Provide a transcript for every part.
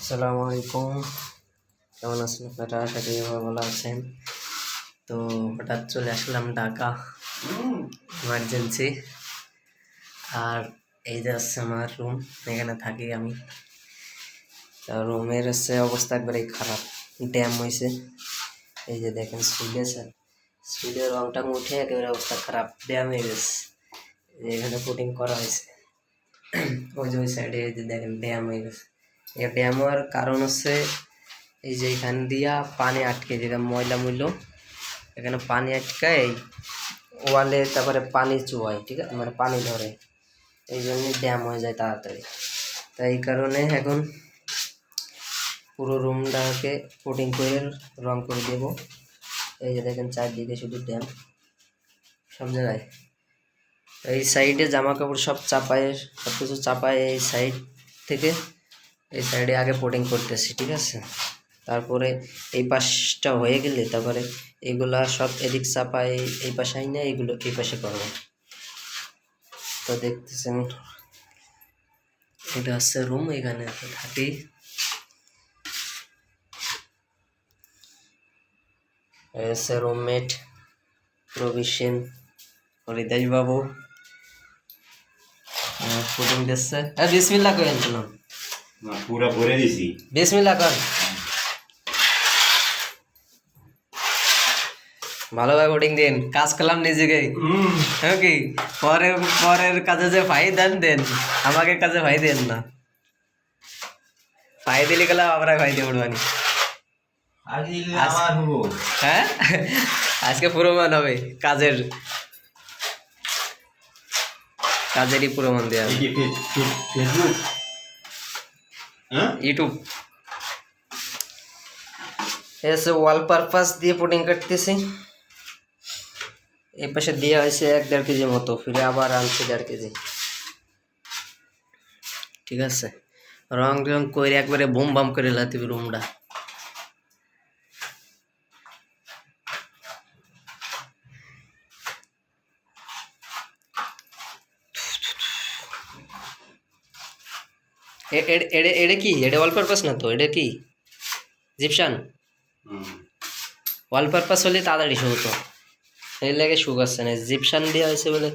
আসসালামু আলাইকুম, কেমন আছেন আপনারা? আশা করি ভালো আছেন। তো হঠাৎ চলে আসলাম ঢাকা ইমার্জেন্সি। আর এই যে হচ্ছে আমার রুম, এখানে থাকি আমি। তা রুমের হচ্ছে অবস্থা একবারেই খারাপ, ড্যাম হয়েছে। এই যে দেখেন সুইডের রংটা উঠে একেবারে অবস্থা খারাপ, ড্যাম হয়ে গেছে। এখানে পুটিং করা হয়েছে, ওই যে ওই সাইডে যে দেখেন ড্যাম হয়ে গেছে। এই ড্যাম হওয়ার কারণ হচ্ছে এই যে এখান দিয়া পানি আটকে, যেটা ময়লা মূল্য এখানে পানি আটকায় ওয়ালে, তারপরে পানি চুয়ায়, ঠিক আছে, মানে পানি ধরে, এই জন্য ড্যাম হয়ে যায় তাড়াতাড়ি। তাই এই কারণে এখন পুরো রুমটাকে পুটিং করে রং করে দেবো। এই যে দেখেন চারদিকে শুধু ড্যাম, সব জায়গায়। এই সাইডে জামা কাপড় সব চাপায়, সব কিছু চাপায় এই সাইড থেকে। এই সাইডে আগে পুটিং করতেছি, ঠিক আছে। তারপরে এই পাশটা হয়ে গেলে তারপরে এগুলা সব এদিক চাপায় এই পাশে আই না, এগুলো এই পাশে করবো। তো দেখতেছেন এটা হচ্ছে রুম, এখানে থাকি। হচ্ছে রুমমেট প্রবিশেন হরিদাস বাবু পুটিং দিচ্ছে। বিসমিল্লাহ করেন, পুরা ভরে দিছি। বিসমিল্লাহ কর। ভালোভাবে পুটিং দিন, কাজ করলাম নিজেকে। হ্যাঁ কি পরের কাজে যে ভাই দেন, আমাকে কাজে ভাই দেন না। ভাই দিলে গেলে আমরা ভাই দিয়ে উঠবানি। হ্যাঁ, আজকে প্রমাণ হবে কাজেরই প্রমাণ দেওয়া হবে। ইউটিউব এসে ওয়াল পারপাস দিয়ে পুটিং কাটতেছি। এই পাশে দেওয়া হয়েছে 1-1.5 কেজি মতো, ফিরে আবার আনছি 1.5 কেজি, ঠিক আছে। রং করে একবারে বুম বাম করে লাতিবি রুমটা। এটা কি, এটা ওয়াল পারপাস না তো, এটা কি জিপসান? ওয়াল পারপাস হলে তাড়াতাড়ি শুকতো, এই লাগে শুকাচ্ছে না। জিপসান দেওয়া হয়েছে বলে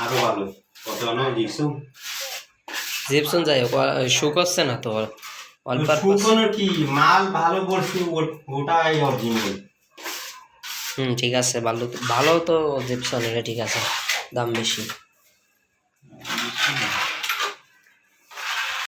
আরো ভালো। জিপসান যাই হোক, শুকাচ্ছে না তো। ওয়াল পারপাস কি মাল ভালো পড়ছে, ওটাই অরিজিনাল। ঠিক আছে, ভালো তো জিপসান, এটা ঠিক আছে, দাম বেশি।